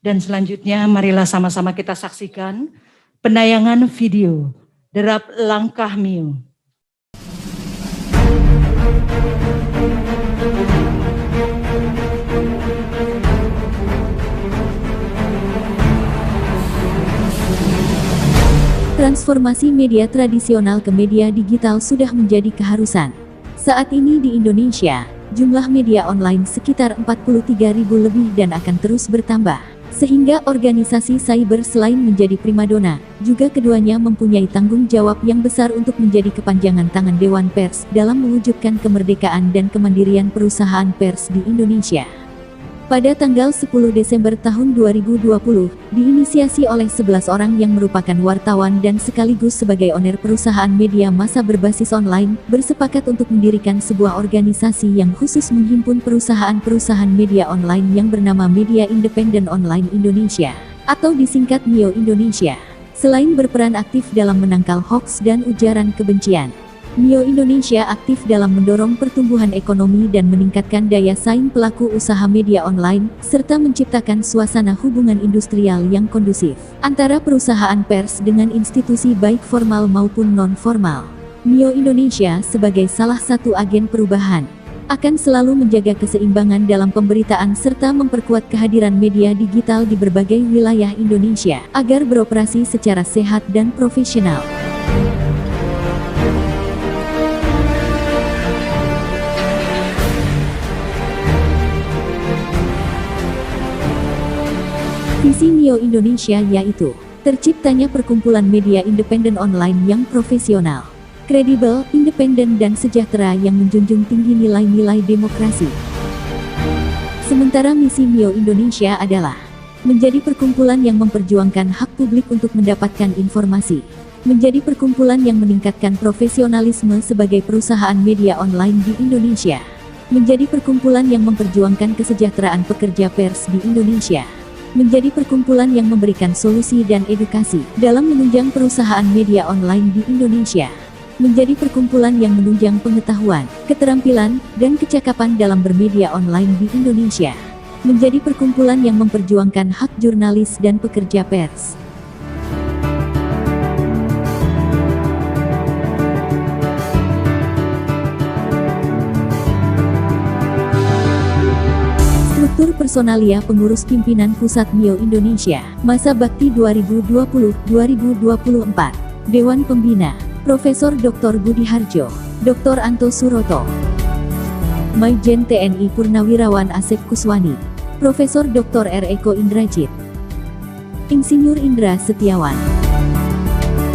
Dan selanjutnya marilah sama-sama kita saksikan penayangan video Derap Langkah Mio. Transformasi media tradisional ke media digital sudah menjadi keharusan. Saat ini di Indonesia, jumlah media online sekitar 43.000 lebih dan akan terus bertambah. Sehingga organisasi cyber selain menjadi primadona, juga keduanya mempunyai tanggung jawab yang besar untuk menjadi kepanjangan tangan Dewan Pers dalam mewujudkan kemerdekaan dan kemandirian perusahaan pers di Indonesia. Pada tanggal 10 Desember tahun 2020, diinisiasi oleh 11 orang yang merupakan wartawan dan sekaligus sebagai owner perusahaan media massa berbasis online, bersepakat untuk mendirikan sebuah organisasi yang khusus menghimpun perusahaan-perusahaan media online yang bernama Media Independen Online Indonesia, atau disingkat MIO Indonesia. Selain berperan aktif dalam menangkal hoaks dan ujaran kebencian, MIO Indonesia aktif dalam mendorong pertumbuhan ekonomi dan meningkatkan daya saing pelaku usaha media online, serta menciptakan suasana hubungan industrial yang kondusif antara perusahaan pers dengan institusi baik formal maupun non-formal. MIO Indonesia sebagai salah satu agen perubahan akan selalu menjaga keseimbangan dalam pemberitaan serta memperkuat kehadiran media digital di berbagai wilayah Indonesia agar beroperasi secara sehat dan profesional. Visi MIO Indonesia yaitu terciptanya perkumpulan media independen online yang profesional, kredibel, independen dan sejahtera yang menjunjung tinggi nilai-nilai demokrasi. Sementara misi MIO Indonesia adalah menjadi perkumpulan yang memperjuangkan hak publik untuk mendapatkan informasi, menjadi perkumpulan yang meningkatkan profesionalisme sebagai perusahaan media online di Indonesia, menjadi perkumpulan yang memperjuangkan kesejahteraan pekerja pers di Indonesia, menjadi perkumpulan yang memberikan solusi dan edukasi dalam menunjang perusahaan media online di Indonesia, menjadi perkumpulan yang menunjang pengetahuan, keterampilan, dan kecakapan dalam bermedia online di Indonesia, menjadi perkumpulan yang memperjuangkan hak jurnalis dan pekerja pers. Struktur personalia pengurus pimpinan pusat MIO Indonesia, masa bakti 2020-2024. Dewan Pembina, Profesor Dr. Budi Harjo, Dr. Anto Suroto, Maijen TNI Purnawirawan Asep Kuswani, Profesor Dr. R. Eko Indrajit, Insinyur Indra Setiawan,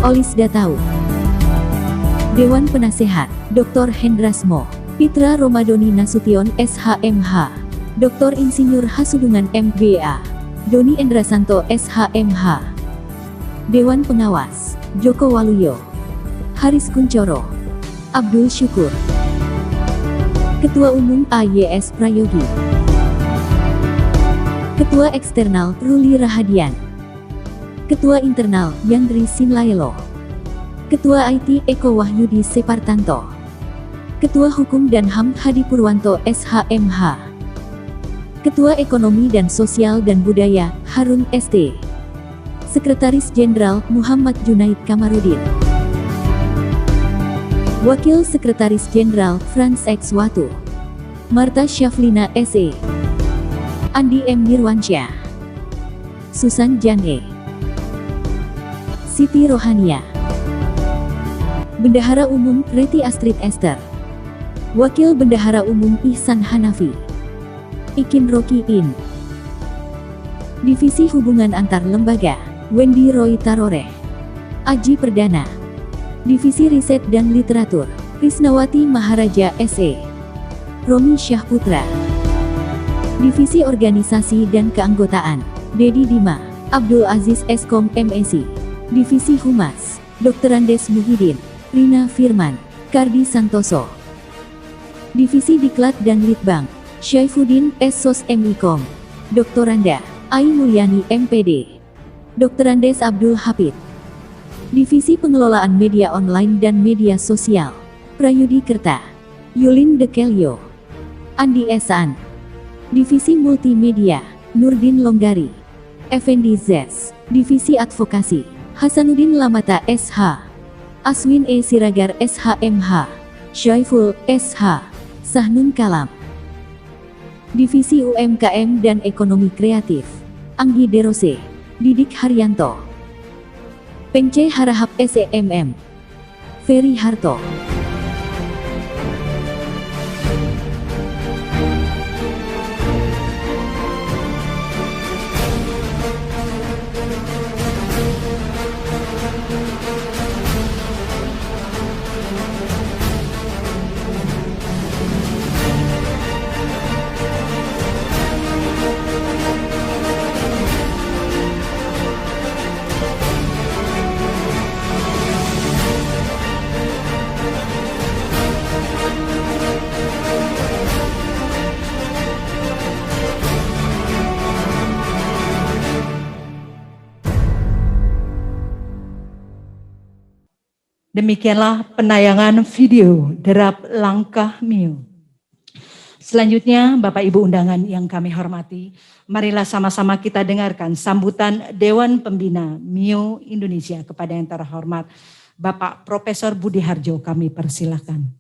Olis Datau. Dewan Penasehat, Dr. Hendrasmo, Pitra Romadoni Nasution SHMH, Dr. Insinyur Hasudungan MBA, Doni Endrasanto SHMH. Dewan Pengawas, Joko Waluyo, Haris Kuncoro, Abdul Syukur. Ketua Umum AYS Prayogi, Ketua Eksternal Ruli Rahadian, Ketua Internal Yandri Sinlaelo, Ketua IT Eko Wahyudi Separtanto, Ketua Hukum dan HAM Hadi Purwanto SHMH, Ketua Ekonomi dan Sosial dan Budaya, Harun ST. Sekretaris Jenderal, Muhammad Junaid Kamarudin. Wakil Sekretaris Jenderal, Franz X. Watu. Marta Syaflina SE. Andi M. Nirwansyah. Susan Jan E. Siti Rohania. Bendahara Umum, Reti Astrid Esther. Wakil Bendahara Umum, Ihsan Hanafi. Ikin Roki In. Divisi Hubungan Antar Lembaga, Wendy Roy Tarore. Aji Perdana. Divisi Riset dan Literatur, Krisnawati Maharaja SE. Romi Syahputra. Divisi Organisasi dan Keanggotaan, Dedi Dima, Abdul Aziz Eskom MEC. Divisi Humas, Dr. Andes Muhyiddin, Rina Firman, Kardi Santoso. Divisi Diklat dan Litbang, Syaifuddin Sos MIKOM, Doktoranda Ai Mulyani MPD, Dr. Andes Abdul Hafid. Divisi Pengelolaan Media Online dan Media Sosial, Prayudi Kerta, Yulin Dekelio, Andi Esan. Divisi Multimedia, Nurdin Longgari, Effendi Zes, Divisi Advokasi, Hasanuddin Lamata SH, Aswin E. Siragar SHMH, Syaiful SH, Sahnun Kalam. Divisi UMKM dan Ekonomi Kreatif, Anggi Derose, Didik Haryanto, Pengce Harahap SEMM, Ferry Harto. Demikianlah penayangan video derap langkah Mio. Selanjutnya, Bapak Ibu undangan yang kami hormati, marilah sama-sama kita dengarkan sambutan Dewan Pembina Mio Indonesia kepada yang terhormat Bapak Profesor Budi Harjo, kami persilakan.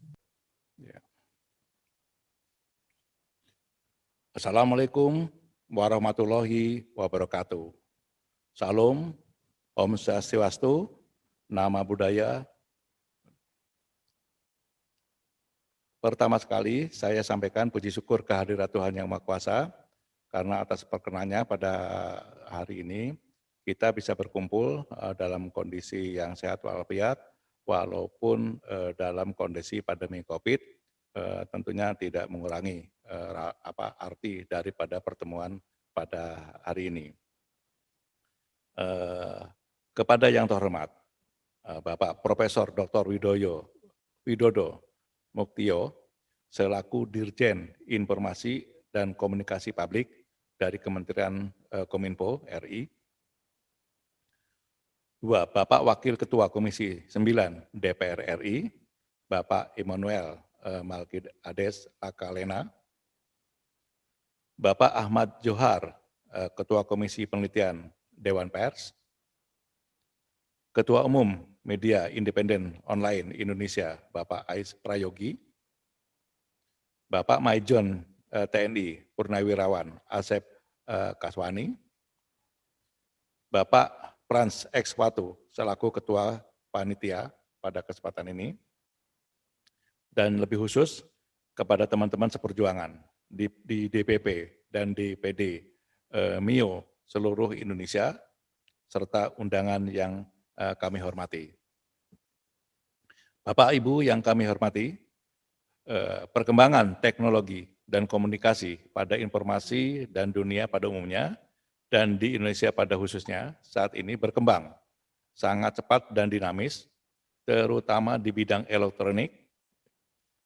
Assalamualaikum warahmatullahi wabarakatuh. Salam, Om Swastiastu, Nama Budaya. Pertama sekali saya sampaikan puji syukur kehadirat Tuhan Yang Maha Kuasa karena atas perkenannya pada hari ini kita bisa berkumpul dalam kondisi yang sehat walafiat walaupun dalam kondisi pandemi Covid tentunya tidak mengurangi arti daripada pertemuan pada hari ini. Kepada yang terhormat Bapak Profesor Dr. Widodo Muktio, selaku Dirjen Informasi dan Komunikasi Publik dari Kementerian Kominfo RI. 2. Bapak Wakil Ketua Komisi 9 DPR RI, Bapak Immanuel Malkidades Akalena. Bapak Ahmad Johar, Ketua Komisi Penelitian Dewan Pers. Ketua Umum Media Independen Online Indonesia, Bapak Ais Prayogi, Bapak Maijon TNI Purnawirawan Asep Kaswani, Bapak Frans X. Watu selaku Ketua Panitia pada kesempatan ini, dan lebih khusus kepada teman-teman seperjuangan di DPP dan DPD MIO seluruh Indonesia, serta undangan yang kami hormati. Bapak Ibu yang kami hormati, perkembangan teknologi dan komunikasi pada informasi dan dunia pada umumnya dan di Indonesia pada khususnya saat ini berkembang sangat cepat dan dinamis, terutama di bidang elektronik.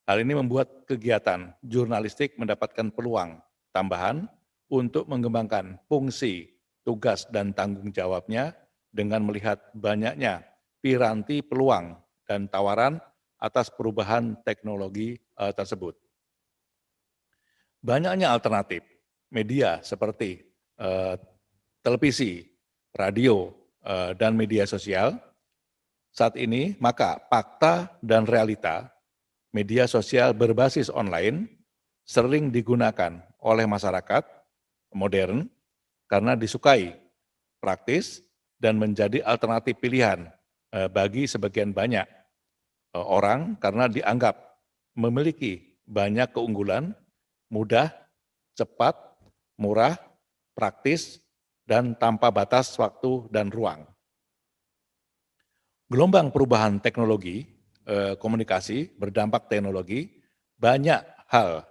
Hal ini membuat kegiatan jurnalistik mendapatkan peluang tambahan untuk mengembangkan fungsi, tugas, dan tanggung jawabnya dengan melihat banyaknya piranti peluang dan tawaran atas perubahan teknologi tersebut. Banyaknya alternatif media seperti televisi, radio, dan media sosial saat ini, maka fakta dan realita media sosial berbasis online sering digunakan oleh masyarakat modern karena disukai, praktis, dan menjadi alternatif pilihan bagi sebagian banyak orang karena dianggap memiliki banyak keunggulan, mudah, cepat, murah, praktis, dan tanpa batas waktu dan ruang. Gelombang perubahan teknologi, komunikasi, berdampak teknologi, banyak hal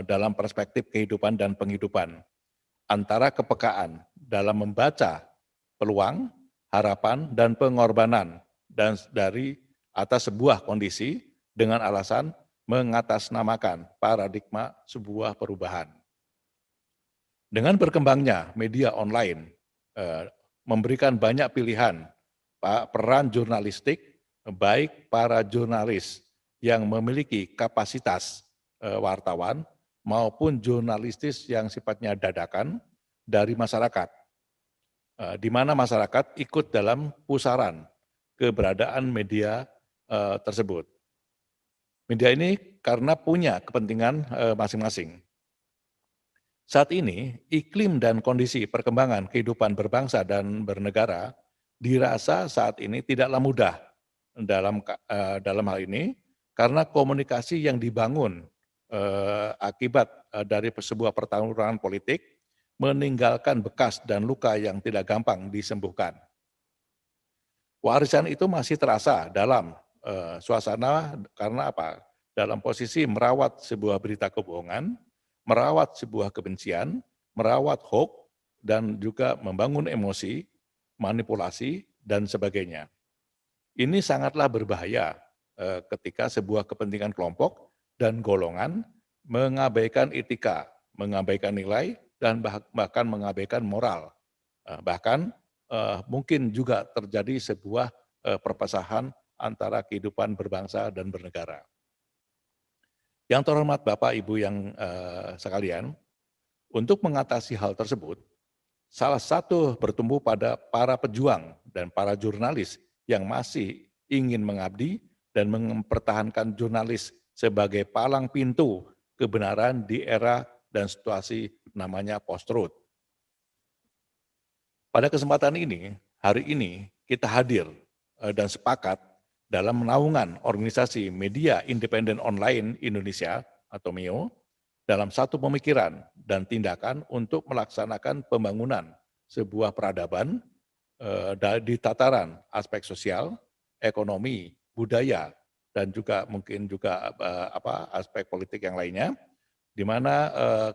dalam perspektif kehidupan dan penghidupan, antara kepekaan dalam membaca peluang, harapan, dan pengorbanan dan dari atas sebuah kondisi dengan alasan mengatasnamakan paradigma sebuah perubahan. Dengan berkembangnya media online, memberikan banyak pilihan peran jurnalistik, baik para jurnalis yang memiliki kapasitas wartawan maupun jurnalistis yang sifatnya dadakan dari masyarakat. di mana masyarakat ikut dalam pusaran keberadaan media tersebut. Media ini karena punya kepentingan masing-masing. Saat ini, iklim dan kondisi perkembangan kehidupan berbangsa dan bernegara dirasa saat ini tidaklah mudah dalam hal ini, karena komunikasi yang dibangun akibat dari sebuah pertarungan politik meninggalkan bekas dan luka yang tidak gampang disembuhkan. Warisan itu masih terasa dalam suasana karena apa? Dalam posisi merawat sebuah berita kebohongan, merawat sebuah kebencian, merawat hoax, dan juga membangun emosi, manipulasi, dan sebagainya. Ini sangatlah berbahaya ketika sebuah kepentingan kelompok dan golongan mengabaikan etika, mengabaikan nilai, dan bahkan mengabaikan moral. Bahkan mungkin juga terjadi sebuah perpecahan antara kehidupan berbangsa dan bernegara. Yang terhormat Bapak Ibu yang sekalian, untuk mengatasi hal tersebut, salah satu bertumbuh pada para pejuang dan para jurnalis yang masih ingin mengabdi dan mempertahankan jurnalis sebagai palang pintu kebenaran di era dan situasi namanya post-truth. Pada kesempatan ini, hari ini kita hadir dan sepakat dalam naungan Organisasi Media Independen Online Indonesia atau MIO dalam satu pemikiran dan tindakan untuk melaksanakan pembangunan sebuah peradaban di tataran aspek sosial, ekonomi, budaya, dan juga mungkin juga aspek politik yang lainnya, di mana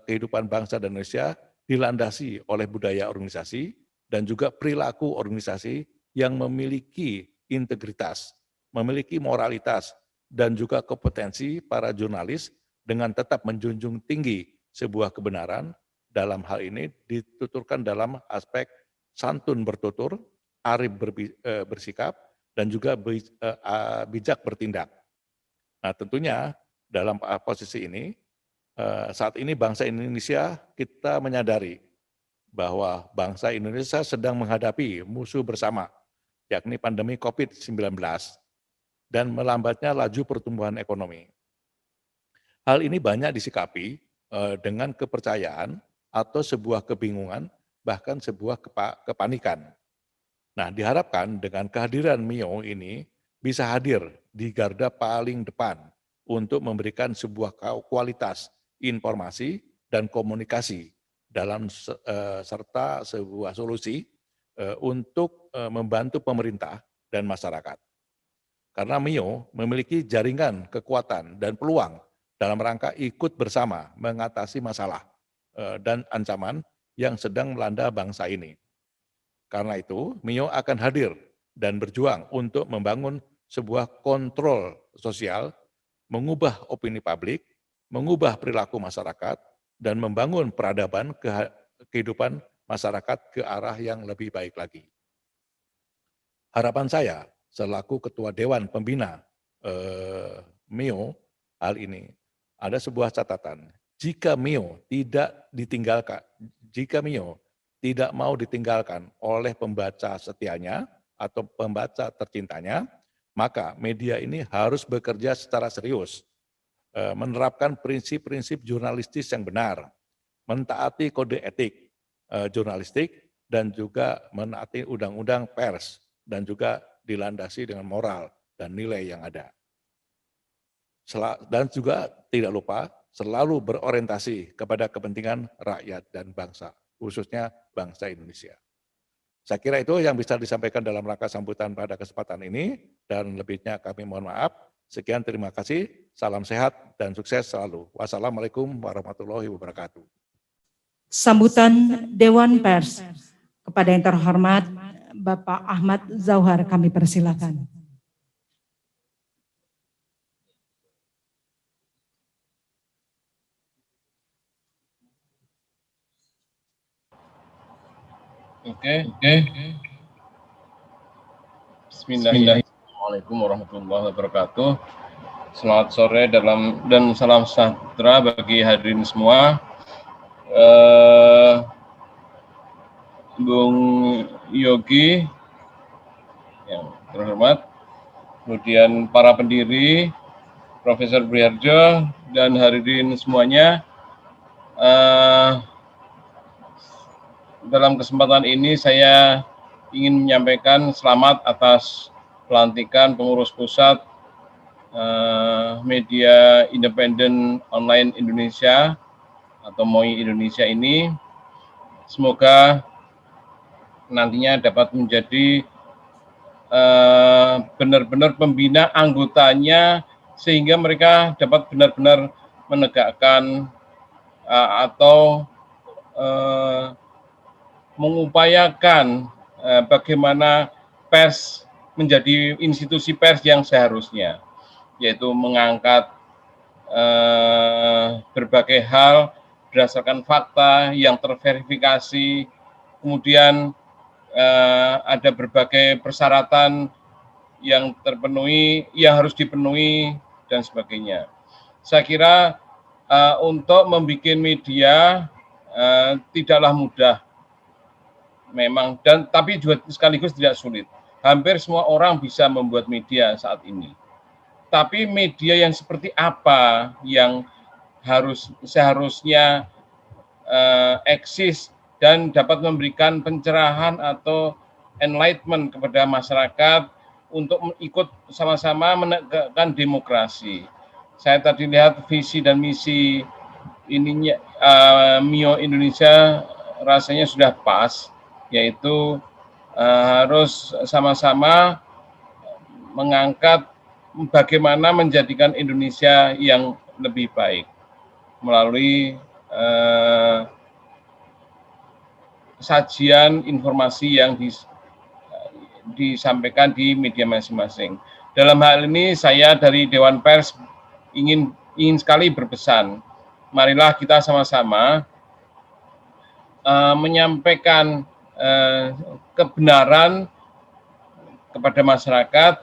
kehidupan bangsa dan Indonesia dilandasi oleh budaya organisasi dan juga perilaku organisasi yang memiliki integritas, memiliki moralitas, dan juga kompetensi para jurnalis dengan tetap menjunjung tinggi sebuah kebenaran. Dalam hal ini dituturkan dalam aspek santun bertutur, arif bersikap, dan juga bijak bertindak. Nah tentunya dalam posisi ini, saat ini bangsa Indonesia kita menyadari bahwa bangsa Indonesia sedang menghadapi musuh bersama, yakni pandemi COVID-19 dan melambatnya laju pertumbuhan ekonomi. Hal ini banyak disikapi dengan kepercayaan atau sebuah kebingungan, bahkan sebuah kepanikan. Nah, diharapkan dengan kehadiran MIO ini bisa hadir di garda paling depan untuk memberikan sebuah kualitas informasi dan komunikasi dalam serta sebuah solusi untuk membantu pemerintah dan masyarakat. Karena MIO memiliki jaringan kekuatan dan peluang dalam rangka ikut bersama mengatasi masalah dan ancaman yang sedang melanda bangsa ini. Karena itu, MIO akan hadir dan berjuang untuk membangun sebuah kontrol sosial, mengubah opini publik, mengubah perilaku masyarakat, dan membangun peradaban kehidupan masyarakat ke arah yang lebih baik lagi. Harapan saya selaku Ketua Dewan Pembina MIO hal ini, ada sebuah catatan. Jika MIO tidak mau ditinggalkan oleh pembaca setianya atau pembaca tercintanya, maka media ini harus bekerja secara serius, menerapkan prinsip-prinsip jurnalistis yang benar, mentaati kode etik jurnalistik, dan juga menaati undang-undang pers, dan juga dilandasi dengan moral dan nilai yang ada. Dan juga tidak lupa selalu berorientasi kepada kepentingan rakyat dan bangsa, khususnya bangsa Indonesia. Saya kira itu yang bisa disampaikan dalam rangka sambutan pada kesempatan ini, dan lebihnya kami mohon maaf. Sekian, terima kasih, salam sehat dan sukses selalu. Wassalamualaikum warahmatullahi wabarakatuh. Sambutan Dewan Pers kepada yang terhormat Bapak Ahmad Zauhar kami persilakan. Oke. Bismillahirrahmanirrahim warahmatullahi wabarakatuh. Selamat sore dan salam sejahtera bagi hadirin semua. Bung Yogi yang terhormat, kemudian para pendiri, Profesor Briharjo, dan hadirin semuanya. Dalam kesempatan ini saya ingin menyampaikan selamat atas pelantikan pengurus pusat Media Independen Online Indonesia atau MOI Indonesia ini. Semoga nantinya dapat menjadi benar-benar pembina anggotanya sehingga mereka dapat benar-benar menegakkan atau mengupayakan bagaimana pers menjadi institusi pers yang seharusnya, yaitu mengangkat berbagai hal berdasarkan fakta yang terverifikasi, kemudian ada berbagai persyaratan yang terpenuhi, yang harus dipenuhi, dan sebagainya. Saya kira untuk membuat media tidaklah mudah, memang, dan tapi juga sekaligus tidak sulit. Hampir semua orang bisa membuat media saat ini. Tapi media yang seperti apa yang seharusnya eksis dan dapat memberikan pencerahan atau enlightenment kepada masyarakat untuk ikut sama-sama menegakkan demokrasi. Saya tadi lihat visi dan misi ininya MIO Indonesia rasanya sudah pas, yaitu harus sama-sama mengangkat bagaimana menjadikan Indonesia yang lebih baik melalui sajian informasi yang disampaikan di media masing-masing. Dalam hal ini saya dari Dewan Pers ingin sekali berpesan, marilah kita sama-sama menyampaikan kebenaran kepada masyarakat,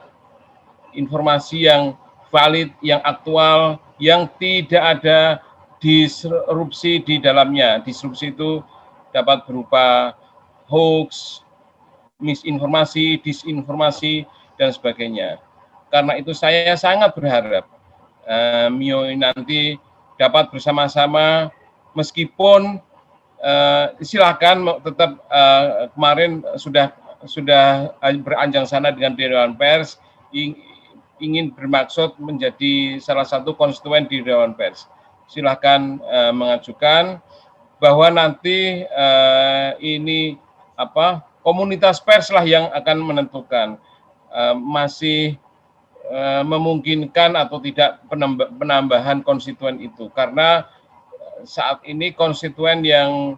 informasi yang valid, yang aktual, yang tidak ada disrupsi di dalamnya. Disrupsi itu dapat berupa hoax, misinformasi, disinformasi, dan sebagainya. Karena itu saya sangat berharap MIO nanti dapat bersama-sama, meskipun silakan tetap kemarin sudah beranjang sana dengan Dewan Pers, ingin bermaksud menjadi salah satu konstituen di Dewan Pers. Silakan mengajukan, bahwa nanti ini komunitas pers lah yang akan menentukan masih memungkinkan atau tidak penambahan konstituen itu, karena saat ini konstituen yang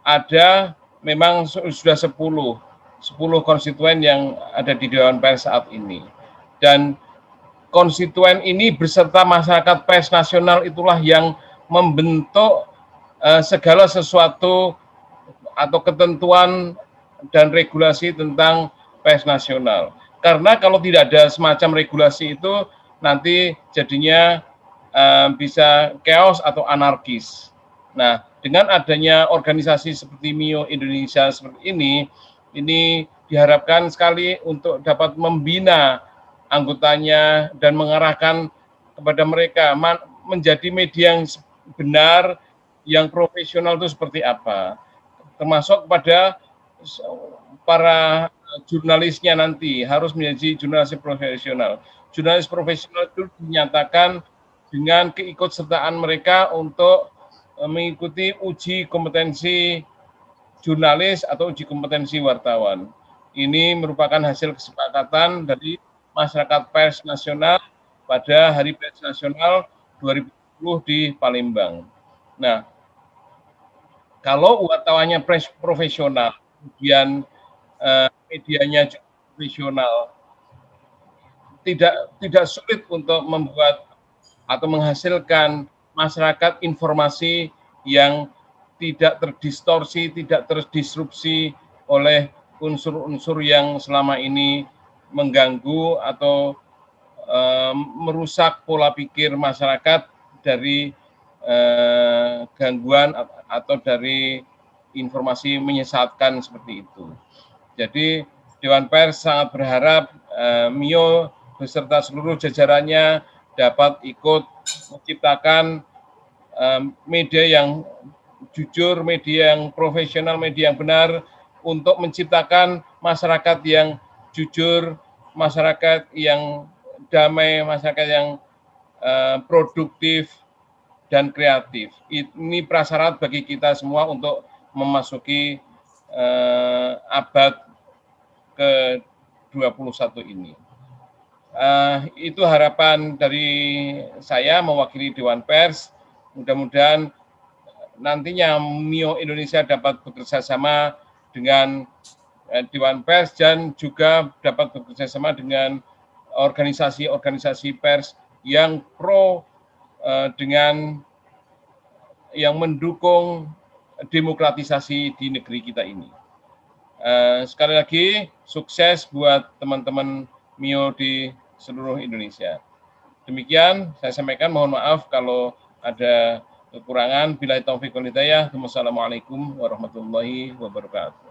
ada memang sudah 10 konstituen yang ada di Dewan Pers saat ini, dan konstituen ini beserta masyarakat pers nasional itulah yang membentuk segala sesuatu atau ketentuan dan regulasi tentang pers nasional. Karena kalau tidak ada semacam regulasi itu, nanti jadinya bisa chaos atau anarkis. Nah, dengan adanya organisasi seperti MIO Indonesia seperti ini diharapkan sekali untuk dapat membina anggotanya dan mengarahkan kepada mereka menjadi media yang benar, yang profesional itu seperti apa, termasuk pada para jurnalisnya nanti harus menjadi jurnalis profesional. Jurnalis profesional itu dinyatakan dengan keikutsertaan mereka untuk mengikuti uji kompetensi jurnalis atau uji kompetensi wartawan. Ini merupakan hasil kesepakatan dari masyarakat pers nasional pada Hari Pers Nasional 2010 di Palembang. Nah, kalau wartawannya profesional, kemudian medianya juga profesional, tidak sulit untuk membuat atau menghasilkan masyarakat informasi yang tidak terdistorsi, tidak terdisrupsi oleh unsur-unsur yang selama ini mengganggu atau merusak pola pikir masyarakat dari gangguan atau dari informasi menyesatkan seperti itu. Jadi Dewan Pers sangat berharap MIO beserta seluruh jajarannya dapat ikut menciptakan media yang jujur, media yang profesional, media yang benar untuk menciptakan masyarakat yang jujur, masyarakat yang damai, masyarakat yang produktif dan kreatif. Ini prasyarat bagi kita semua untuk memasuki abad ke-21 ini. Itu harapan dari saya mewakili Dewan Pers. Mudah-mudahan nantinya MIO Indonesia dapat bekerja sama dengan Dewan Pers dan juga dapat bekerja sama dengan organisasi-organisasi pers yang pro dengan yang mendukung demokratisasi di negeri kita ini. Sekali lagi, sukses buat teman-teman MIO di seluruh Indonesia. Demikian saya sampaikan, mohon maaf kalau ada kekurangan. Billahi taufiq wal hidayah. Wassalamualaikum warahmatullahi wabarakatuh.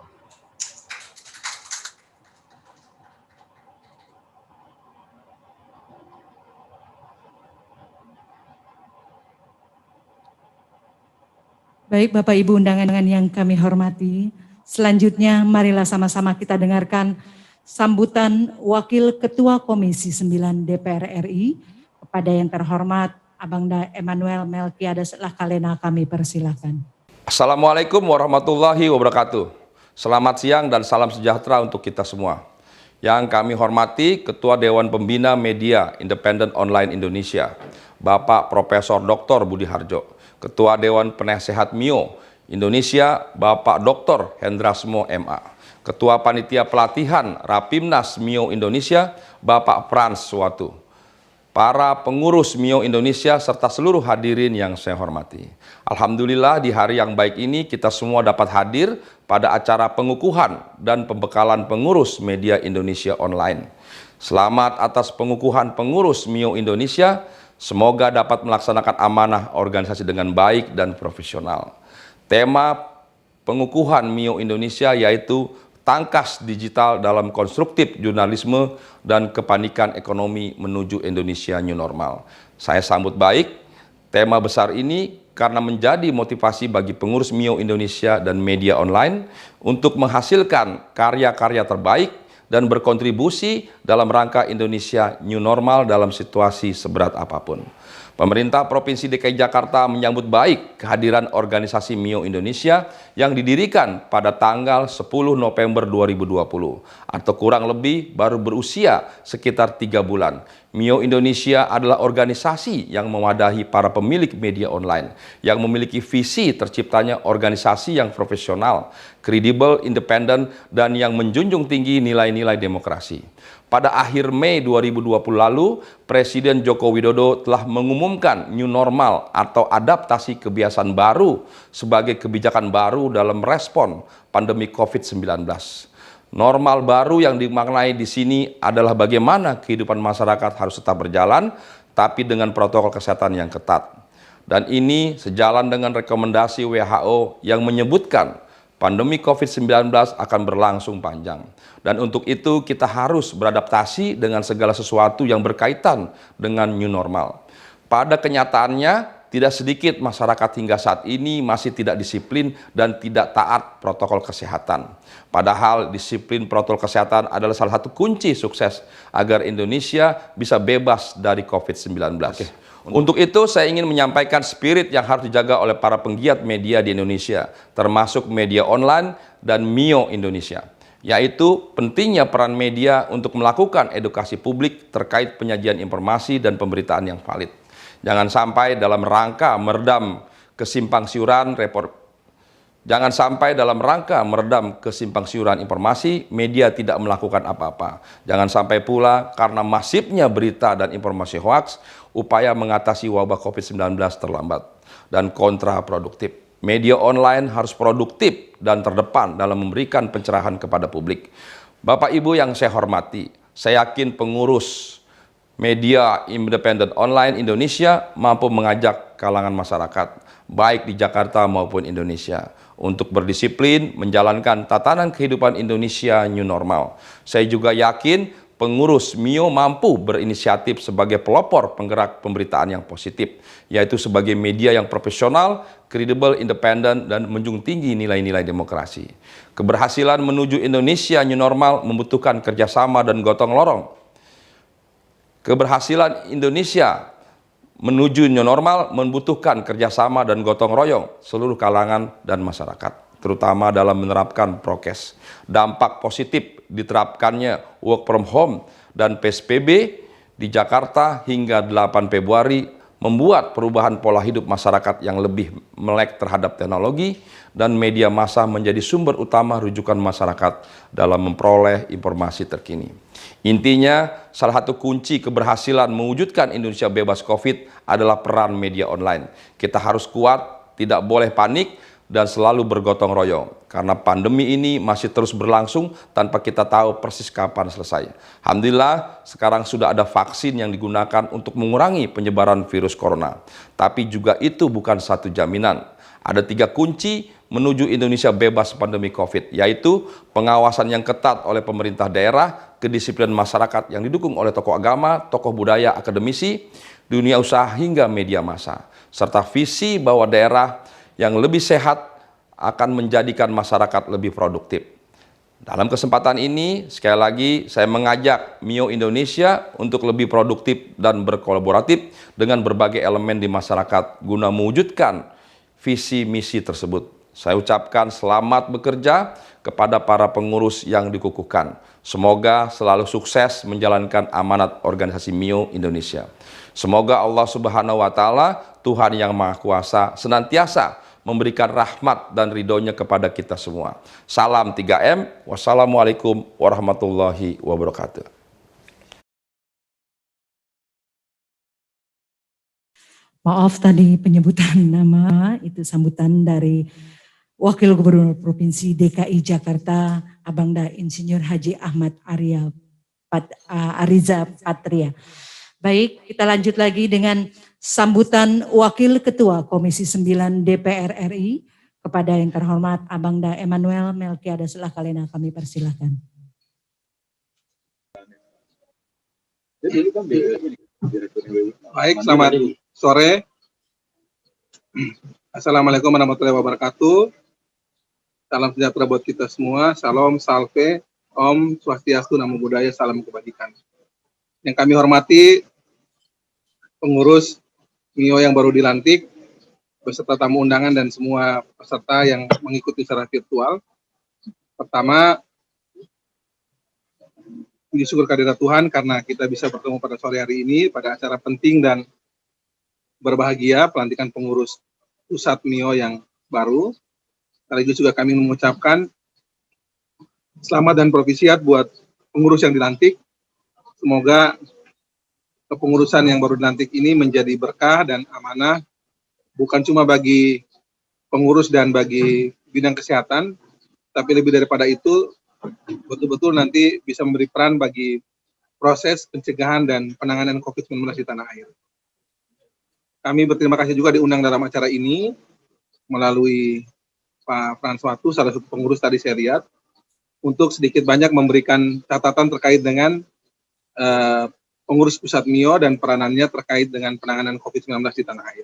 Baik Bapak Ibu undangan yang kami hormati, selanjutnya marilah sama-sama kita dengarkan sambutan Wakil Ketua Komisi 9 DPR RI kepada yang terhormat Abangda Emmanuel Melkiades Lakalena, kami persilakan. Assalamualaikum warahmatullahi wabarakatuh. Selamat siang dan salam sejahtera untuk kita semua. Yang kami hormati Ketua Dewan Pembina Media Independen Online Indonesia, Bapak Profesor Dr. Budi Harjo. Ketua Dewan Penasehat MIO Indonesia, Bapak Dr. Hendrasmo MA. Ketua Panitia Pelatihan Rapimnas MIO Indonesia, Bapak Frans Suwatu. Para pengurus MIO Indonesia serta seluruh hadirin yang saya hormati. Alhamdulillah di hari yang baik ini kita semua dapat hadir pada acara pengukuhan dan pembekalan pengurus media Indonesia online. Selamat atas pengukuhan pengurus MIO Indonesia. Semoga dapat melaksanakan amanah organisasi dengan baik dan profesional. Tema pengukuhan MIO Indonesia yaitu tangkas digital dalam konstruktif jurnalisme dan kepanikan ekonomi menuju Indonesia New Normal. Saya sambut baik tema besar ini karena menjadi motivasi bagi pengurus MIO Indonesia dan media online untuk menghasilkan karya-karya terbaik dan berkontribusi dalam rangka Indonesia New Normal dalam situasi seberat apapun. Pemerintah Provinsi DKI Jakarta menyambut baik kehadiran organisasi MIO Indonesia yang didirikan pada tanggal 10 November 2020 atau kurang lebih baru berusia sekitar 3 bulan. MIO Indonesia adalah organisasi yang mewadahi para pemilik media online yang memiliki visi terciptanya organisasi yang profesional, kredibel, independen, dan yang menjunjung tinggi nilai-nilai demokrasi. Pada akhir Mei 2020 lalu, Presiden Joko Widodo telah mengumumkan New Normal atau adaptasi kebiasaan baru sebagai kebijakan baru dalam respon pandemi COVID-19. Normal baru yang dimaknai di sini adalah bagaimana kehidupan masyarakat harus tetap berjalan, tapi dengan protokol kesehatan yang ketat. Dan ini sejalan dengan rekomendasi WHO yang menyebutkan pandemi COVID-19 akan berlangsung panjang. Dan untuk itu kita harus beradaptasi dengan segala sesuatu yang berkaitan dengan new normal. Pada kenyataannya, tidak sedikit masyarakat hingga saat ini masih tidak disiplin dan tidak taat protokol kesehatan. Padahal disiplin protokol kesehatan adalah salah satu kunci sukses agar Indonesia bisa bebas dari COVID-19. Untuk itu saya ingin menyampaikan spirit yang harus dijaga oleh para penggiat media di Indonesia, termasuk media online dan MIO Indonesia, yaitu pentingnya peran media untuk melakukan edukasi publik terkait penyajian informasi dan pemberitaan yang valid. Jangan sampai dalam rangka meredam kesimpang siuran informasi, media tidak melakukan apa-apa. Jangan sampai pula karena masifnya berita dan informasi hoaks, upaya mengatasi wabah COVID-19 terlambat dan kontraproduktif. Media online harus produktif dan terdepan dalam memberikan pencerahan kepada publik. Bapak Ibu yang saya hormati, saya yakin pengurus Media independen online Indonesia mampu mengajak kalangan masyarakat, baik di Jakarta maupun Indonesia, untuk berdisiplin menjalankan tatanan kehidupan Indonesia new normal. Saya juga yakin pengurus MIO mampu berinisiatif sebagai pelopor penggerak pemberitaan yang positif, yaitu sebagai media yang profesional, kredibel, independen, dan menjunjung tinggi nilai-nilai demokrasi. Keberhasilan menuju Indonesia new normal membutuhkan kerjasama dan gotong royong. Keberhasilan Indonesia menuju new normal membutuhkan kerjasama dan gotong royong seluruh kalangan dan masyarakat, terutama dalam menerapkan prokes. Dampak positif diterapkannya work from home dan PSBB di Jakarta hingga 8 Februari membuat perubahan pola hidup masyarakat yang lebih melek terhadap teknologi, dan media massa menjadi sumber utama rujukan masyarakat dalam memperoleh informasi terkini. Intinya, salah satu kunci keberhasilan mewujudkan Indonesia bebas COVID adalah peran media online. Kita harus kuat, tidak boleh panik, dan selalu bergotong royong. Karena pandemi ini masih terus berlangsung tanpa kita tahu persis kapan selesai. Alhamdulillah, sekarang sudah ada vaksin yang digunakan untuk mengurangi penyebaran virus corona. Tapi juga itu bukan satu jaminan. Ada 3 kunci menuju Indonesia bebas pandemi COVID, yaitu pengawasan yang ketat oleh pemerintah daerah, kedisiplinan masyarakat yang didukung oleh tokoh agama, tokoh budaya, akademisi, dunia usaha hingga media massa, serta visi bahwa daerah yang lebih sehat akan menjadikan masyarakat lebih produktif. Dalam kesempatan ini, sekali lagi saya mengajak MIO Indonesia untuk lebih produktif dan berkolaboratif dengan berbagai elemen di masyarakat guna mewujudkan visi misi tersebut. Saya ucapkan selamat bekerja kepada para pengurus yang dikukuhkan. Semoga selalu sukses menjalankan amanat organisasi MIO Indonesia. Semoga Allah Subhanahu wa Ta'ala, Tuhan yang Maha Kuasa, senantiasa memberikan rahmat dan ridhonya kepada kita semua. Salam 3M. Wassalamualaikum warahmatullahi wabarakatuh. Maaf tadi penyebutan nama, itu sambutan dari Wakil Gubernur Provinsi DKI Jakarta, Abangda Insinyur Haji Ahmad Ariza Patria. Baik, kita lanjut lagi dengan sambutan Wakil Ketua Komisi 9 DPR RI kepada yang terhormat Abangda Emmanuel Melkiades Lakalena, kami persilakan. Baik, selamat sore. Assalamualaikum warahmatullahi wabarakatuh. Salam sejahtera buat kita semua. Salam, salve, Om Swastiastu, Namo Buddhaya, salam kebajikan. Yang kami hormati pengurus MIO yang baru dilantik, beserta tamu undangan dan semua peserta yang mengikuti secara virtual. Pertama, puji syukur kehadirat Tuhan karena kita bisa bertemu pada sore hari ini pada acara penting dan berbahagia pelantikan pengurus pusat MIO yang baru. Sekaligus juga kami mengucapkan selamat dan propisiat buat pengurus yang dilantik. Semoga kepengurusan yang baru dilantik ini menjadi berkah dan amanah, bukan cuma bagi pengurus dan bagi bidang kesehatan, tapi lebih daripada itu, betul-betul nanti bisa memberi peran bagi proses pencegahan dan penanganan COVID-19 di tanah air. Kami berterima kasih juga diundang dalam acara ini melalui Pak Franswatu, salah satu pengurus tadi saya lihat, untuk sedikit banyak memberikan catatan terkait dengan pengurus pusat MIO dan peranannya terkait dengan penanganan COVID-19 di tanah air.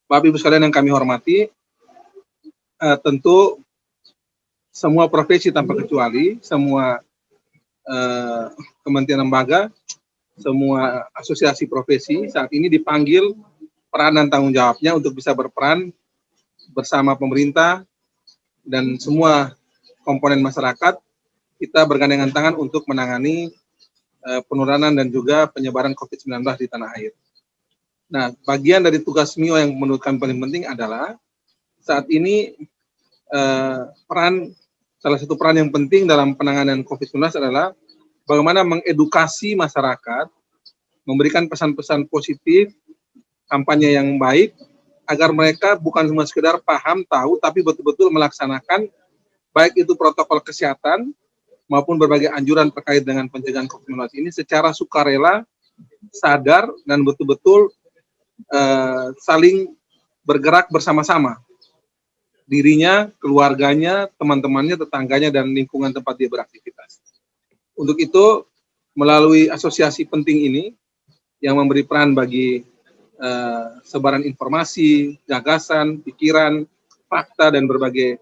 Bapak Ibu sekalian yang kami hormati, tentu semua profesi tanpa kecuali, semua kementerian lembaga, semua asosiasi profesi saat ini dipanggil peran dan tanggung jawabnya untuk bisa berperan bersama pemerintah dan semua komponen masyarakat, kita bergandengan tangan untuk menangani penurunan dan juga penyebaran COVID-19 di tanah air. Nah, bagian dari tugas MIO yang menurut kami paling penting adalah saat ini salah satu peran yang penting dalam penanganan COVID-19 adalah bagaimana mengedukasi masyarakat, memberikan pesan-pesan positif, kampanye yang baik, agar mereka bukan cuma sekedar paham, tahu, tapi betul-betul melaksanakan baik itu protokol kesehatan maupun berbagai anjuran terkait dengan pencegahan COVID-19 ini secara sukarela sadar dan betul-betul saling bergerak bersama-sama. Dirinya, keluarganya, teman-temannya, tetangganya, dan lingkungan tempat dia beraktivitas. Untuk itu, melalui asosiasi penting ini, yang memberi peran bagi sebaran informasi, gagasan, pikiran, fakta, dan berbagai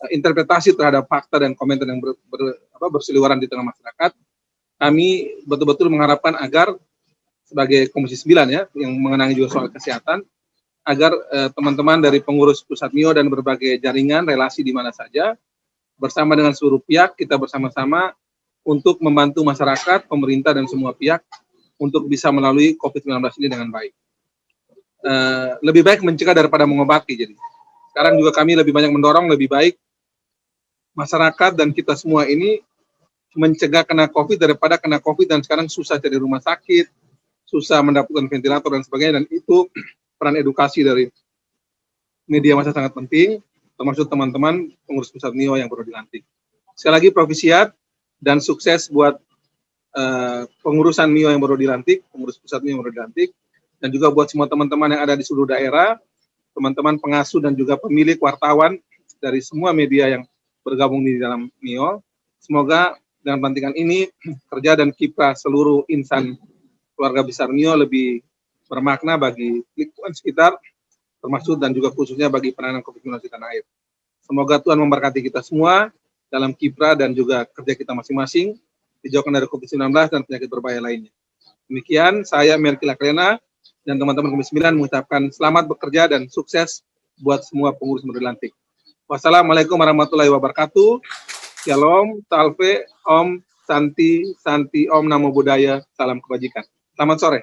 interpretasi terhadap fakta dan komentar yang berseliweran di tengah masyarakat, kami betul-betul mengharapkan agar sebagai Komisi 9 ya, yang mengenangi juga soal kesehatan, agar teman-teman dari pengurus Pusat MIO dan berbagai jaringan relasi di mana saja, bersama dengan seluruh pihak, kita bersama-sama untuk membantu masyarakat, pemerintah, dan semua pihak untuk bisa melalui COVID-19 ini dengan baik. Lebih baik mencegah daripada mengobati. Jadi sekarang juga kami lebih banyak mendorong lebih baik masyarakat dan kita semua ini mencegah kena COVID daripada kena COVID dan sekarang susah cari rumah sakit, susah mendapatkan ventilator dan sebagainya, dan itu peran edukasi dari media massa sangat penting, termasuk teman-teman pengurus Pusat MIO yang baru dilantik. Sekali lagi provisiat dan sukses buat pengurusan MIO yang baru dilantik, pengurus Pusat MIO yang baru dilantik, dan juga buat semua teman-teman yang ada di seluruh daerah, teman-teman pengasuh dan juga pemilik wartawan dari semua media yang bergabung di dalam MIO. Semoga dengan pelantikan ini kerja dan kiprah seluruh insan keluarga besar MIO lebih bermakna bagi lingkungan sekitar, termasuk dan juga khususnya bagi penanganan COVID-19 di tanah air. Semoga Tuhan memberkati kita semua dalam kiprah dan juga kerja kita masing-masing, dijauhkan dari COVID-19 dan penyakit berbahaya lainnya. Demikian, saya Melki Lakrena dan teman-teman Komisi 9 mengucapkan selamat bekerja dan sukses buat semua pengurus baru dilantik. Wassalamualaikum warahmatullahi wabarakatuh. Shalom, salve, om, santi, santi, om, namo buddhaya, salam kebajikan. Selamat sore.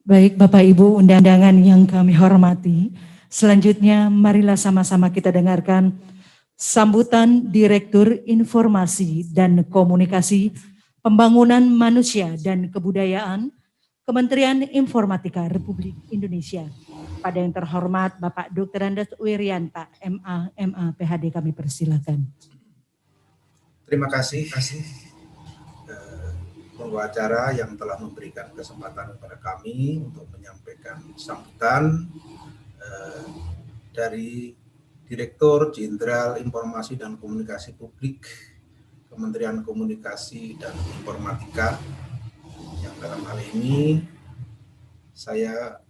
Baik Bapak Ibu undangan yang kami hormati, selanjutnya marilah sama-sama kita dengarkan sambutan Direktur Informasi dan Komunikasi Pembangunan Manusia dan Kebudayaan Kementerian Informatika Republik Indonesia. Pada yang terhormat Bapak Dr. Andes Wirianta, MA, PhD, kami persilakan. Terima kasih pembawa acara yang telah memberikan kesempatan kepada kami untuk menyampaikan sambutan dari Direktur Jenderal Informasi dan Komunikasi Publik Kementerian Komunikasi dan Informatika, yang dalam hal ini saya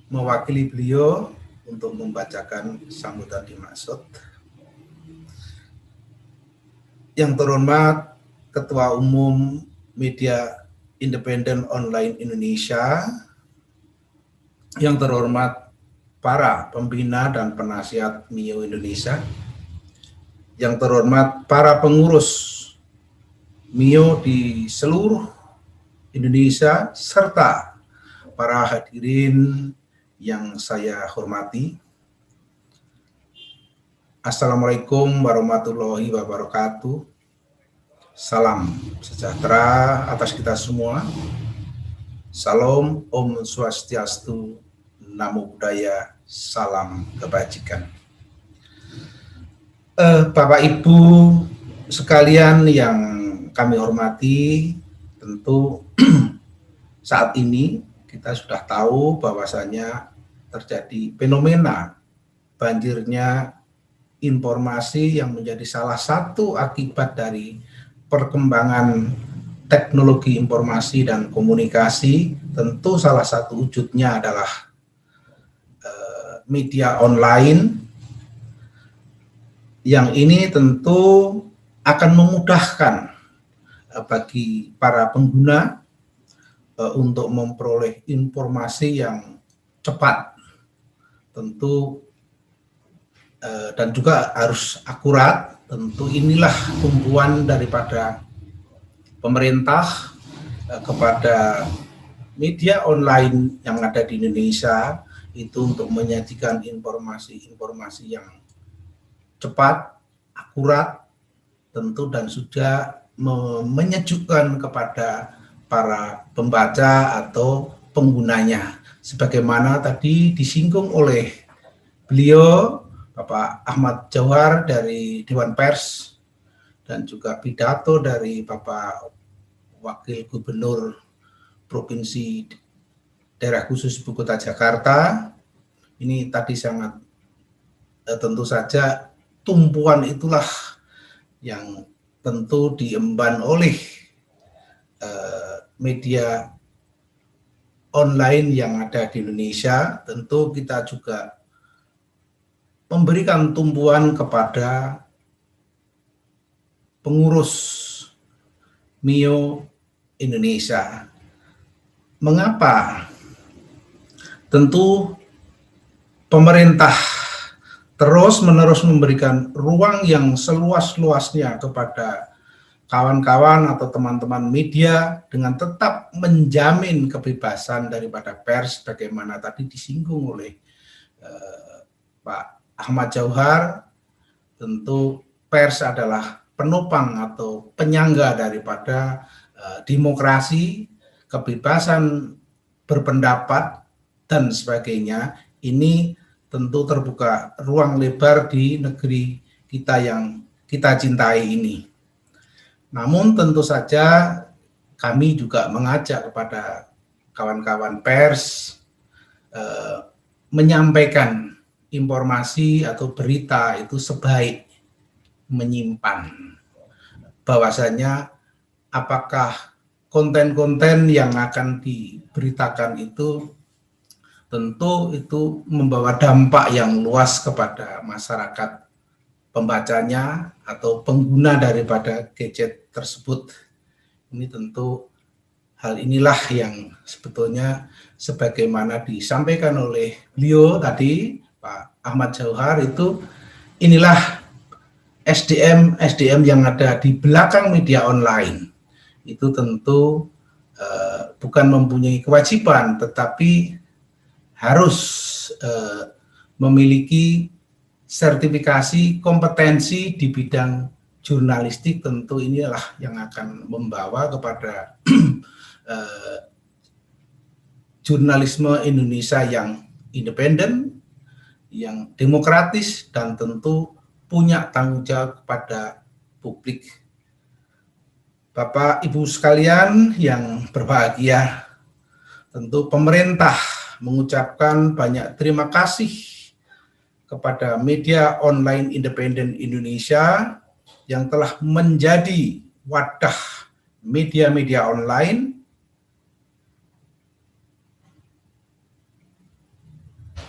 mewakili beliau untuk membacakan sambutan dimaksud. Yang terhormat Ketua Umum Media Independen Online Indonesia, yang terhormat para pembina dan penasihat MIO Indonesia, yang terhormat para pengurus MIO di seluruh Indonesia, serta para hadirin yang saya hormati. Assalamualaikum warahmatullahi wabarakatuh. Salam sejahtera atas kita semua. Salam, Om Swastiastu, Namo Buddhaya, salam kebajikan. Bapak Ibu sekalian yang kami hormati, tentu saat ini kita sudah tahu bahwasanya terjadi fenomena banjirnya informasi yang menjadi salah satu akibat dari perkembangan teknologi informasi dan komunikasi. Tentu salah satu wujudnya adalah media online, yang ini tentu akan memudahkan bagi para pengguna untuk memperoleh informasi yang cepat, tentu dan juga harus akurat. Tentu inilah tumpuan daripada pemerintah kepada media online yang ada di Indonesia, itu untuk menyajikan informasi-informasi yang cepat, akurat, tentu, dan sudah menyejukkan kepada para pembaca atau penggunanya. Sebagaimana tadi disinggung oleh beliau, Bapak Ahmad Johar dari Dewan Pers, dan juga pidato dari Bapak Wakil Gubernur Provinsi Daerah Khusus Ibu Kota Jakarta. Ini tadi sangat tentu saja tumpuan itulah yang tentu diemban oleh media online yang ada di Indonesia. Tentu kita juga memberikan tumpuan kepada pengurus MIO Indonesia. Mengapa? Tentu pemerintah terus-menerus memberikan ruang yang seluas-luasnya kepada kawan-kawan atau teman-teman media dengan tetap menjamin kebebasan daripada pers, bagaimana tadi disinggung oleh Pak Ahmad Jauhar. Tentu pers adalah penopang atau penyangga daripada demokrasi, kebebasan berpendapat, dan sebagainya. Ini tentu terbuka ruang lebar di negeri kita yang kita cintai ini. Namun tentu saja kami juga mengajak kepada kawan-kawan pers menyampaikan informasi atau berita itu sebaik menyimpan. Bahwasanya apakah konten-konten yang akan diberitakan itu tentu itu membawa dampak yang luas kepada masyarakat pembacanya atau pengguna daripada gadget tersebut. Ini tentu hal inilah yang sebetulnya sebagaimana disampaikan oleh beliau tadi, Pak Ahmad Jauhar, itu inilah SDM yang ada di belakang media online. Itu tentu bukan mempunyai kewajiban, tetapi harus memiliki sertifikasi kompetensi di bidang jurnalistik. Tentu inilah yang akan membawa kepada jurnalisme Indonesia yang independen, yang demokratis, dan tentu punya tanggung jawab kepada publik. Bapak Ibu sekalian yang berbahagia, tentu pemerintah mengucapkan banyak terima kasih kepada media online independen Indonesia yang telah menjadi wadah media-media online,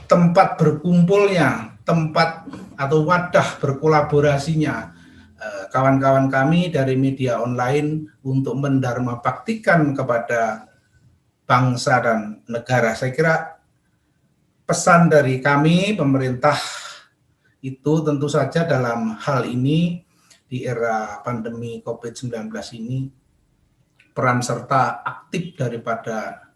tempat berkumpulnya, tempat atau wadah berkolaborasinya kawan-kawan kami dari media online untuk mendharma baktikan kepada bangsa dan negara. Saya kira pesan dari kami pemerintah itu tentu saja dalam hal ini di era pandemi COVID-19 ini, peran serta aktif daripada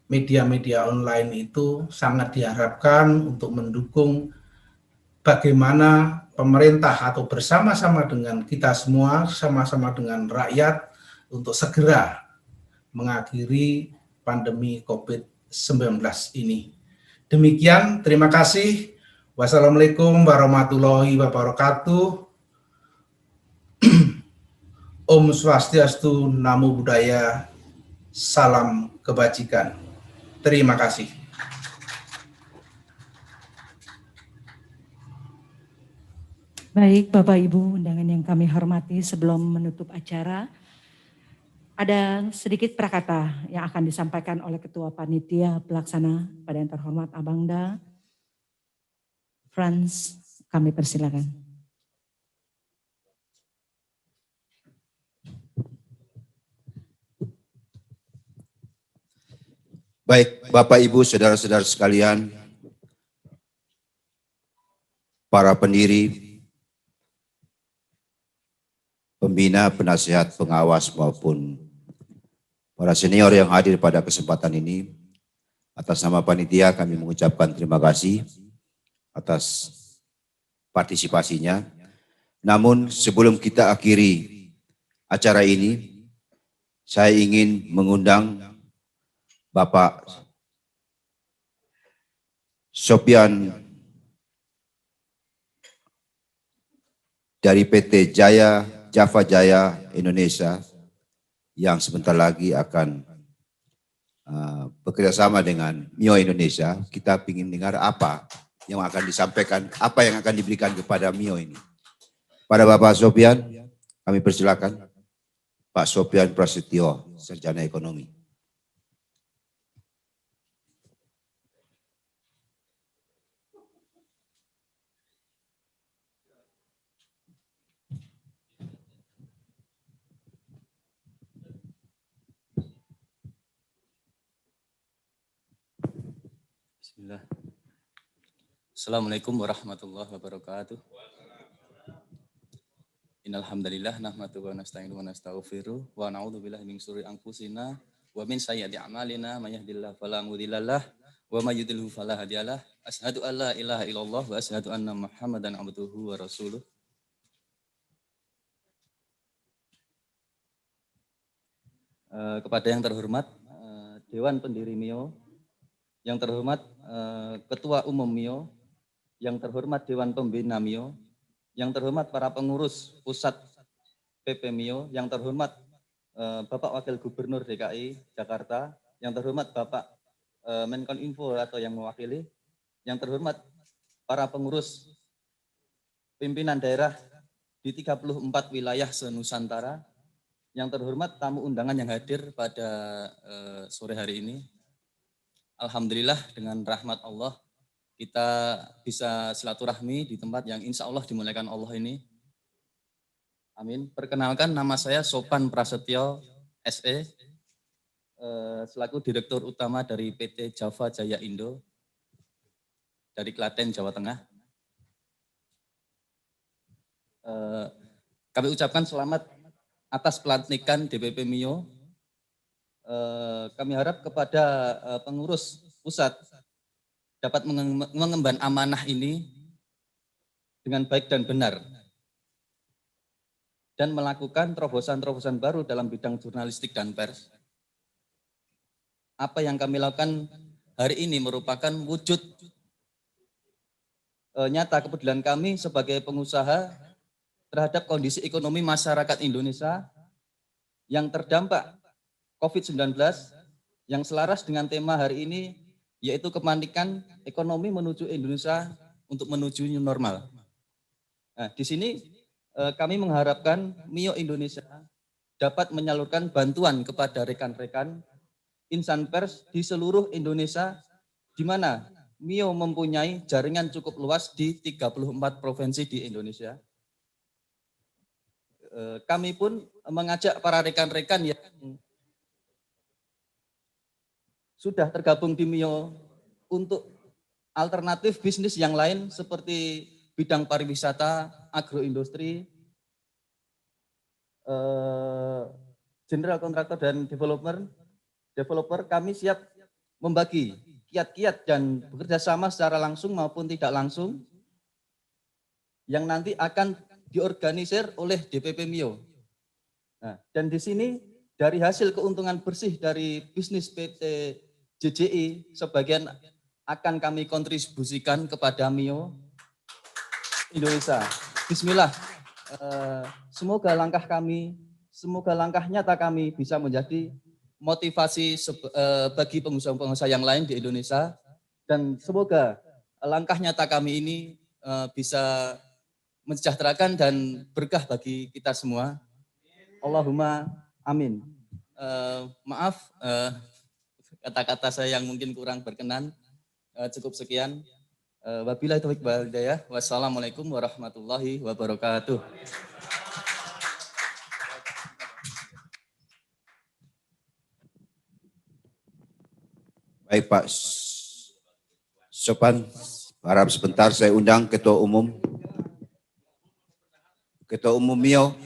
media-media online itu sangat diharapkan untuk mendukung bagaimana pemerintah atau bersama-sama dengan kita semua, sama-sama dengan rakyat untuk segera mengakhiri pandemi COVID-19 ini. Demikian, terima kasih. Wassalamualaikum warahmatullahi wabarakatuh. Om Swastiastu, Namo Buddhaya, salam kebajikan. Terima kasih. Baik, Bapak Ibu undangan yang kami hormati, sebelum menutup acara, ada sedikit prakata yang akan disampaikan oleh Ketua Panitia Pelaksana pada yang terhormat Abangda Franz. Kami persilakan. Baik, Bapak Ibu, saudara-saudara sekalian, para pendiri, pembina, penasihat, pengawas maupun para senior yang hadir pada kesempatan ini, atas nama panitia kami mengucapkan terima kasih atas partisipasinya. Namun sebelum kita akhiri acara ini, saya ingin mengundang Bapak Sopyan dari PT Java Jaya Indonesia yang sebentar lagi akan bekerjasama dengan Mio Indonesia. Kita ingin dengar apa yang akan disampaikan, apa yang akan diberikan kepada Mio ini. Pada Bapak Sofian, kami persilakan. Pak Sofian Prasetyo, Sarjana Ekonomi. Bismillah. Assalamualaikum warahmatullahi wabarakatuh. Innal hamdalillah nahmaduhu wa nasta'inuhu wa nastaghfiruh wa na'udzu billahi min syururi anfusina wa min sayyiati a'malina may yahdihillahu fala mudhillalah wa may yudhlil fala hadiyalah. Asyhadu an la ilaha illallah wa asyhadu anna Muhammadan abduhu wa rasuluh. Kepada yang terhormat Dewan Pendiri Mio, yang terhormat Ketua Umum Mio, yang terhormat Dewan Pembina Mio, yang terhormat para pengurus pusat PP Mio, yang terhormat Bapak Wakil Gubernur DKI Jakarta, yang terhormat Bapak Menkominfo atau yang mewakili, yang terhormat para pengurus pimpinan daerah di 34 wilayah se-Nusantara, yang terhormat tamu undangan yang hadir pada sore hari ini. Alhamdulillah dengan rahmat Allah kita bisa silaturahmi di tempat yang insya Allah dimuliakan Allah ini. Amin. Perkenalkan, nama saya Sopan Prasetyo, SE, selaku Direktur Utama dari PT Java Jaya Indo, dari Klaten, Jawa Tengah. Kami ucapkan selamat atas pelantikan DPP Mio. Kami harap kepada pengurus pusat dapat mengemban amanah ini dengan baik dan benar dan melakukan terobosan-terobosan baru dalam bidang jurnalistik dan pers. Apa yang kami lakukan hari ini merupakan wujud nyata kepedulian kami sebagai pengusaha terhadap kondisi ekonomi masyarakat Indonesia yang terdampak COVID-19 yang selaras dengan tema hari ini, yaitu kepanikan ekonomi menuju Indonesia untuk menuju new normal. Nah, di sini kami mengharapkan Mio Indonesia dapat menyalurkan bantuan kepada rekan-rekan insan pers di seluruh Indonesia, di mana Mio mempunyai jaringan cukup luas di 34 provinsi di Indonesia. Kami pun mengajak para rekan-rekan yang sudah tergabung di Mio untuk alternatif bisnis yang lain seperti bidang pariwisata, agroindustri, general kontraktor dan developer, kami siap membagi kiat-kiat dan bekerja sama secara langsung maupun tidak langsung yang nanti akan diorganisir oleh DPP Mio. Nah, dan di sini dari hasil keuntungan bersih dari bisnis PT JJI sebagian akan kami kontribusikan kepada Mio Indonesia. Bismillah. Semoga langkah nyata kami bisa menjadi motivasi bagi pengusaha-pengusaha yang lain di Indonesia, dan semoga langkah nyata kami ini bisa mensejahterakan dan berkah bagi kita semua. Allahumma amin. Maaf kata-kata saya yang mungkin kurang berkenan. Cukup sekian. Wabillahi taufiq wal hidayah. Wassalamualaikum warahmatullahi wabarakatuh. Baik Pak Sopan, harap sebentar saya undang Ketua Umum Mio.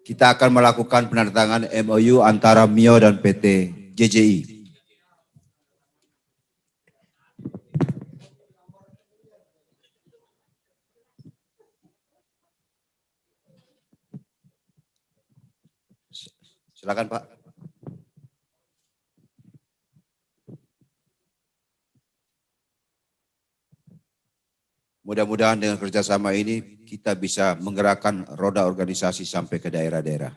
Kita akan melakukan penandatangan MOU antara Mio dan PT JJI. Silakan Pak. Mudah-mudahan dengan kerjasama ini kita bisa menggerakkan roda organisasi sampai ke daerah-daerah.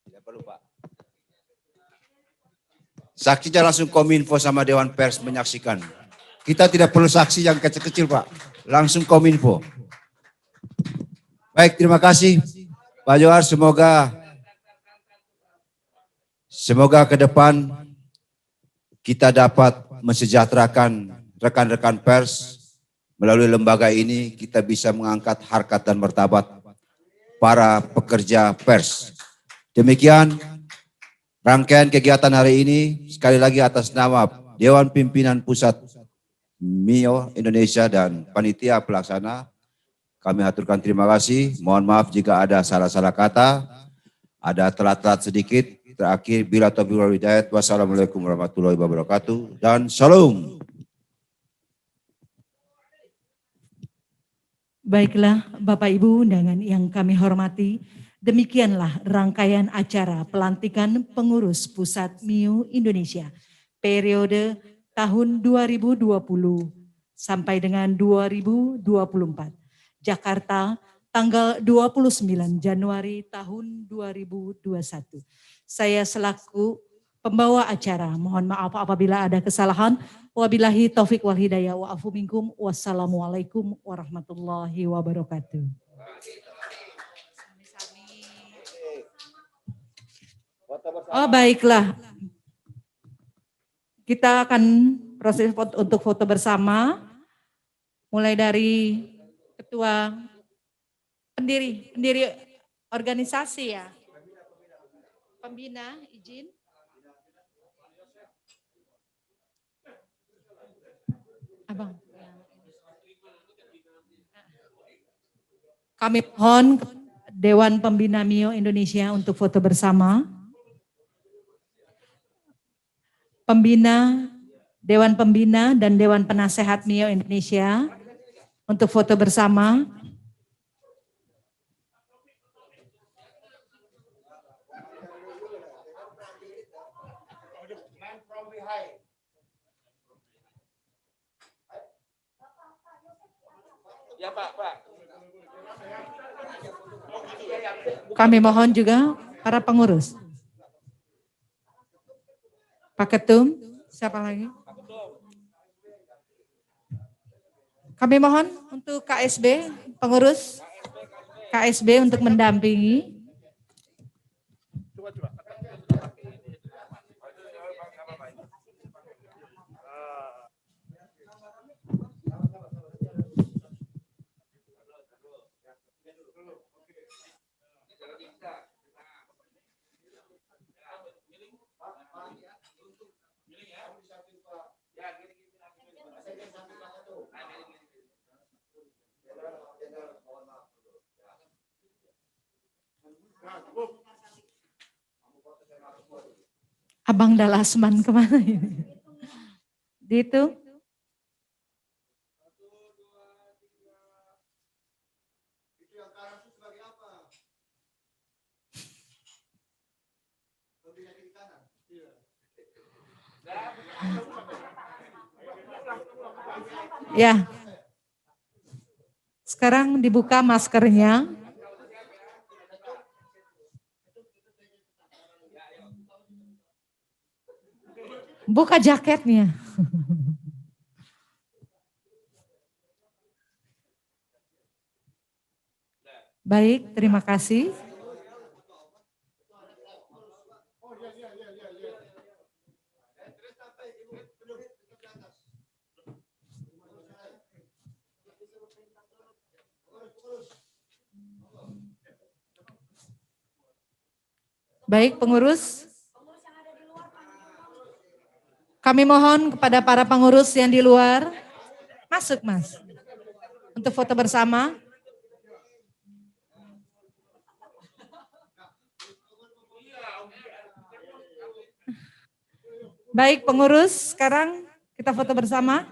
Tidak perlu, Pak. Saksinya langsung Kominfo sama Dewan Pers menyaksikan. Kita tidak perlu saksi yang kecil-kecil, Pak. Langsung Kominfo. Baik, terima kasih Pak Johar. Semoga ke depan kita dapat mensejahterakan rekan-rekan pers. Melalui lembaga ini kita bisa mengangkat harkat dan martabat para pekerja pers. Demikian rangkaian kegiatan hari ini, sekali lagi atas nama Dewan Pimpinan Pusat MIO Indonesia dan Panitia Pelaksana, kami aturkan terima kasih. Mohon maaf jika ada salah-salah kata, ada telat-telat sedikit. Terakhir, bila taufiq wal hidayah. Wassalamualaikum warahmatullahi wabarakatuh dan salam. Baiklah Bapak Ibu undangan yang kami hormati, demikianlah rangkaian acara pelantikan pengurus Pusat MIO Indonesia periode tahun 2020 sampai dengan 2024. Jakarta, tanggal 29 Januari tahun 2021. Saya selaku pembawa acara, mohon maaf apabila ada kesalahan. Wabillahi taufik wal hidayah wa afu minkum. Wassalamualaikum warahmatullahi wabarakatuh. Oh baiklah. Kita akan proses untuk foto bersama. Mulai dari ketua pendiri organisasi ya. Pembina izin. Abang. Kami mohon Dewan Pembina MIO Indonesia untuk foto bersama. Dewan Pembina dan Dewan Penasehat MIO Indonesia untuk foto bersama. Ya Pak. Kami mohon juga para pengurus. Pak Ketum, siapa lagi? Kami mohon untuk KSB, pengurus KSB untuk mendampingi. Abang Dalasman kemana ini? Di itu? Ya. Sekarang dibuka maskernya. Buka jaketnya. Baik, terima kasih. Baik, pengurus. Kami mohon kepada para pengurus yang di luar, masuk Mas, untuk foto bersama. Baik pengurus, sekarang kita foto bersama.